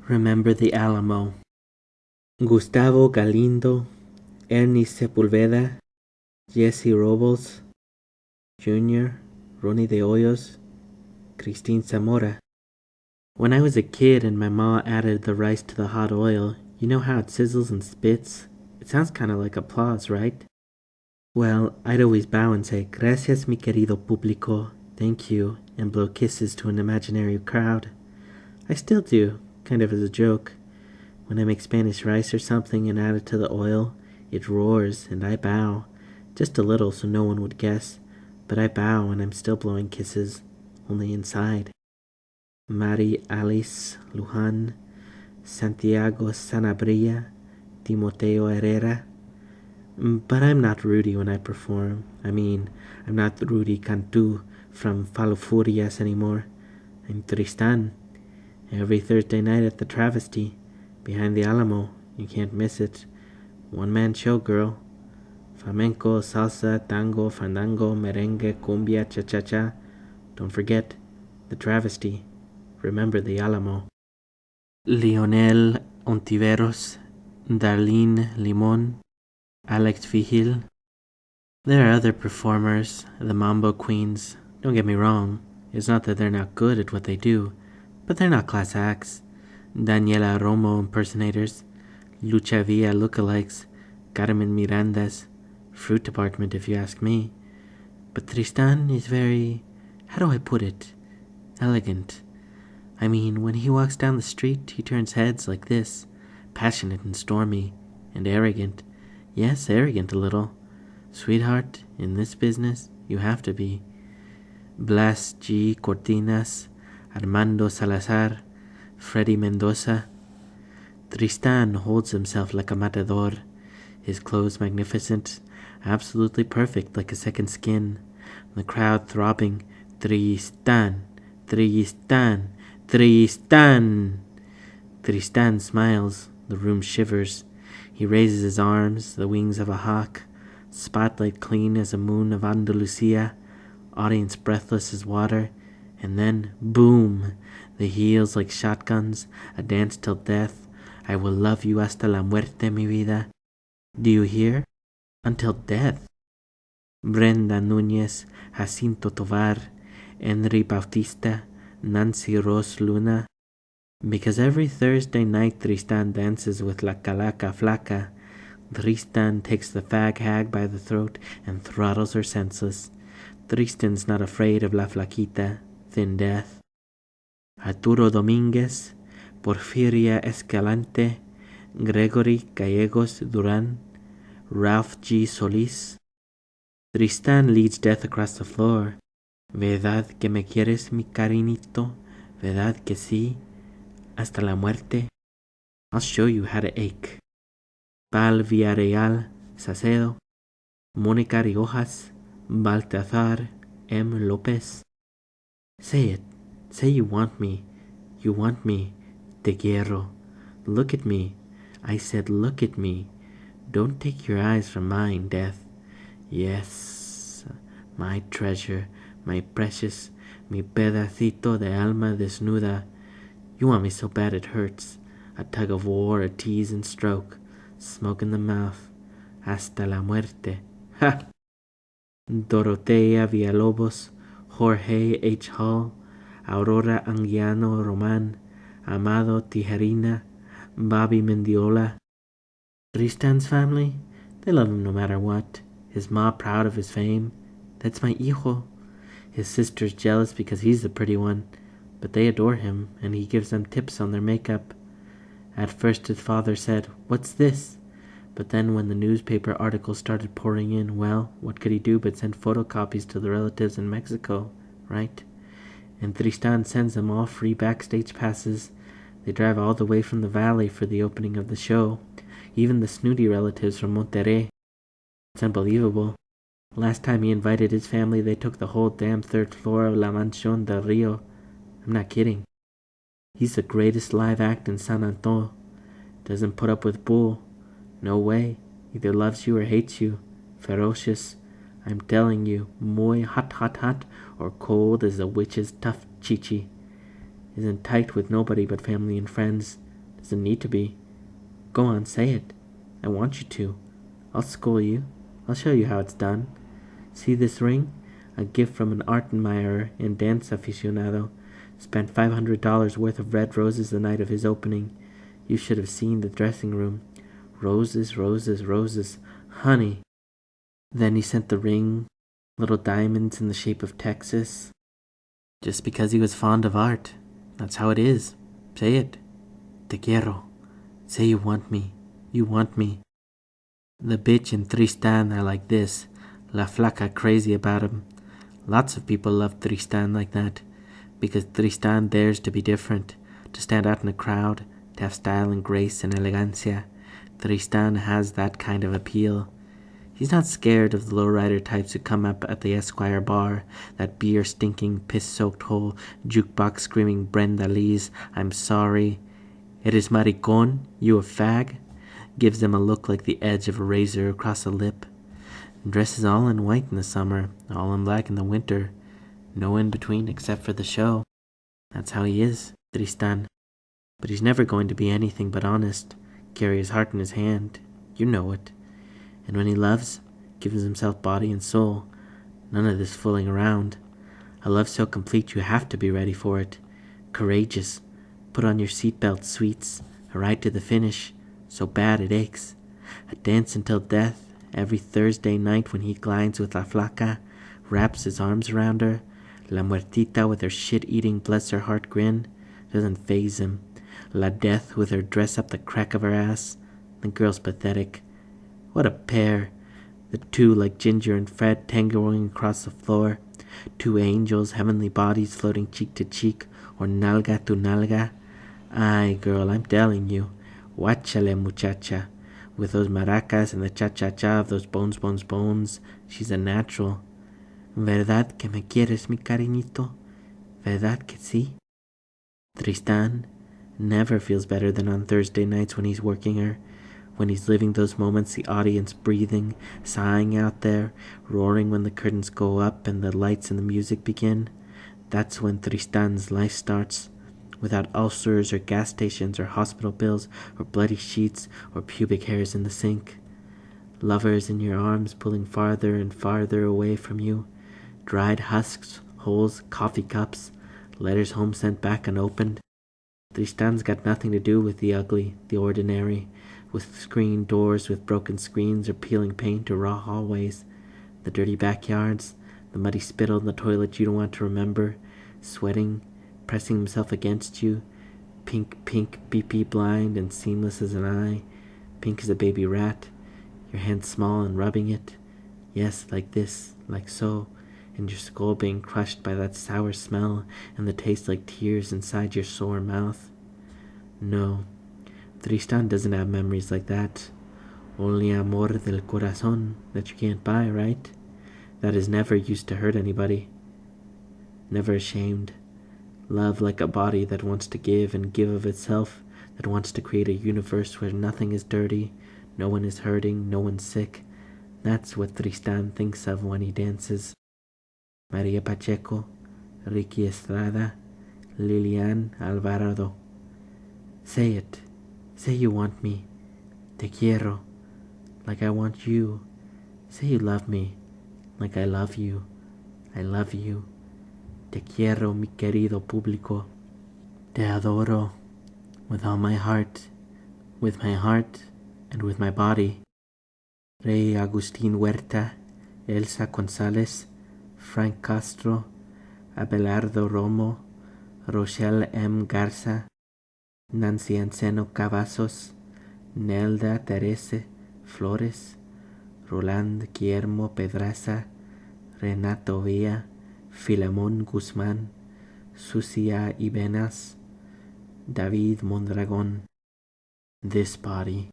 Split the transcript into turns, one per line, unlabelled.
Remember the Alamo. Gustavo Galindo, Ernie Sepulveda, Jesse Robles, Jr., Ronnie de Hoyos, Christine Zamora. When I was a kid and my ma added the rice to the hot oil, you know how it sizzles and spits? It sounds kind of like applause, right? Well, I'd always bow and say, Gracias mi querido público, thank you, and blow kisses to an imaginary crowd. I still do, kind of as a joke. When I make Spanish rice or something and add it to the oil, it roars and I bow. Just a little so no one would guess, but I bow and I'm still blowing kisses, only inside. Mari Alice Lujan, Santiago Sanabria, Timoteo Herrera. But I'm not Rudy when I perform. I'm not Rudy Cantu from Falufurias anymore. I'm Tristan. Every Thursday night at the Travesty, behind the Alamo. You can't miss it. One-man show, girl. Flamenco, salsa, tango, fandango, merengue, cumbia, cha-cha-cha. Don't forget, the Travesty. Remember the Alamo. Lionel Ontiveros, Darlene Limon, Alex Vigil. There are other performers, the Mambo Queens. Don't get me wrong, it's not that they're not good at what they do, but they're not class acts. Daniela Romo impersonators, Lucha Villa lookalikes, Carmen Mirandas, fruit department if you ask me. But Tristan is very, how do I put it, elegant. When he walks down the street, he turns heads like this, passionate and stormy, and arrogant. Yes, arrogant a little. Sweetheart, in this business, you have to be. Blas G. Cortinas, Armando Salazar, Freddy Mendoza. Tristan holds himself like a matador, his clothes magnificent, absolutely perfect like a second skin, the crowd throbbing, Tristan, Tristan, Tristan. Tristan smiles, the room shivers. He raises his arms, the wings of a hawk, spotlight clean as a moon of Andalusia, audience breathless as water, and then, boom, the heels like shotguns, a dance till death. I will love you hasta la muerte, mi vida. Do you hear? Until death. Brenda Núñez, Jacinto Tovar, Henry Bautista, Nancy Rose Luna. Because every Thursday night Tristan dances with La Calaca Flaca. Tristan takes the fag hag by the throat and throttles her senseless. Tristan's not afraid of La Flaquita, thin death. Arturo Dominguez, Porfiria Escalante, Gregory Gallegos Duran, Ralph G. Solis. Tristan leads death across the floor. ¿Verdad que me quieres, mi cariñito? ¿Verdad que sí? Hasta la muerte. I'll show you how to ache. Val Villarreal Sacedo, Mónica Riojas, Baltazar M. López. Say it. Say you want me. You want me. Te quiero. Look at me. I said look at me. Don't take your eyes from mine, death. Yes, my treasure, my precious, mi pedacito de alma desnuda. You want me so bad it hurts. A tug of war, a tease and stroke, smoke in the mouth. Hasta la muerte. Ha! Dorotea Villalobos, Jorge H. Hall, Aurora Anguiano Roman, Amado Tijerina, Bobby Mendiola. Tristan's family, they love him no matter what. His ma proud of his fame. That's my hijo. His sister's jealous because he's the pretty one, but they adore him, and he gives them tips on their makeup. At first his father said, "What's this?" But then when the newspaper articles started pouring in, well, what could he do but send photocopies to the relatives in Mexico, right? And Tristan sends them all free backstage passes. They drive all the way from the valley for the opening of the show. Even the snooty relatives from Monterrey. It's unbelievable. Last time he invited his family, they took the whole damn third floor of La Mansión del Rio. I'm not kidding. He's the greatest live act in San Antonio. Doesn't put up with bull. No way. Either loves you or hates you. Ferocious. I'm telling you, muy hot, hot, hot, or cold as a witch's tough chichi. Isn't tight with nobody but family and friends. Doesn't need to be. Go on, say it. I want you to. I'll school you. I'll show you how it's done. See this ring? A gift from an art admirer and dance aficionado. Spent $500 worth of red roses the night of his opening. You should have seen the dressing room. Roses, roses, roses. Honey. Then he sent the ring, little diamonds in the shape of Texas. Just because he was fond of art. That's how it is. Say it. Te quiero. Say you want me. You want me. The bitch and Tristan are like this. La Flaca crazy about him. Lots of people love Tristan like that. Because Tristan dares to be different. To stand out in a crowd. To have style and grace and elegancia. Tristan has that kind of appeal. He's not scared of the lowrider types who come up at the Esquire bar, that beer-stinking, piss-soaked hole, jukebox screaming Brenda Lee's "I'm sorry. Eres maricón, you a fag?" Gives them a look like the edge of a razor across a lip. And dresses all in white in the summer, all in black in the winter. No in-between except for the show. That's how he is, Tristan. But he's never going to be anything but honest. Carry his heart in his hand. You know it. And when he loves, gives himself body and soul. None of this fooling around. A love so complete you have to be ready for it. Courageous. Put on your seatbelt, sweets. A ride to the finish. So bad it aches. A dance until death. Every Thursday night when he glides with La Flaca. Wraps his arms around her. La Muertita with her shit-eating bless-her-heart grin. Doesn't faze him. La Death with her dress up the crack of her ass. The girl's pathetic. What a pair. The two like Ginger and Fred tangoing across the floor. Two angels, heavenly bodies floating cheek to cheek, or nalga to nalga. Ay, girl, I'm telling you. Guáchale, muchacha. With those maracas and the cha-cha-cha of those bones, bones, bones. She's a natural. ¿Verdad que me quieres, mi cariñito? ¿Verdad que sí? Tristan never feels better than on Thursday nights when he's working her. When he's living those moments, the audience breathing, sighing out there, roaring when the curtains go up and the lights and the music begin. That's when Tristan's life starts. Without ulcers or gas stations or hospital bills or bloody sheets or pubic hairs in the sink. Lovers in your arms pulling farther and farther away from you. Dried husks, holes, coffee cups, letters home sent back unopened. Tristan's got nothing to do with the ugly, the ordinary, with screen doors with broken screens or peeling paint or raw hallways, the dirty backyards, the muddy spittle in the toilet you don't want to remember, sweating, pressing himself against you, pink, BP blind and seamless as an eye, pink as a baby rat, your hand small and rubbing it, yes, like this, like so, and your skull being crushed by that sour smell and the taste like tears inside your sore mouth. No, Tristan doesn't have memories like that. Only amor del corazón that you can't buy, right? That is never used to hurt anybody. Never ashamed. Love like a body that wants to give and give of itself, that wants to create a universe where nothing is dirty, no one is hurting, no one's sick. That's what Tristan thinks of when he dances. Maria Pacheco, Ricky Estrada, Lilian Alvarado. Say it. Say you want me. Te quiero. Like I want you. Say you love me. Like I love you. I love you. Te quiero, mi querido público. Te adoro. With all my heart. With my heart and with my body. Rey Agustín Huerta, Elsa González, Frank Castro, Abelardo Romo, Rochelle M. Garza, Nancy Enceno Cavazos, Nelda Terese Flores, Roland Guillermo Pedraza, Renato Villa, Filemón Guzmán, Sucia Ibenas, David Mondragón. This body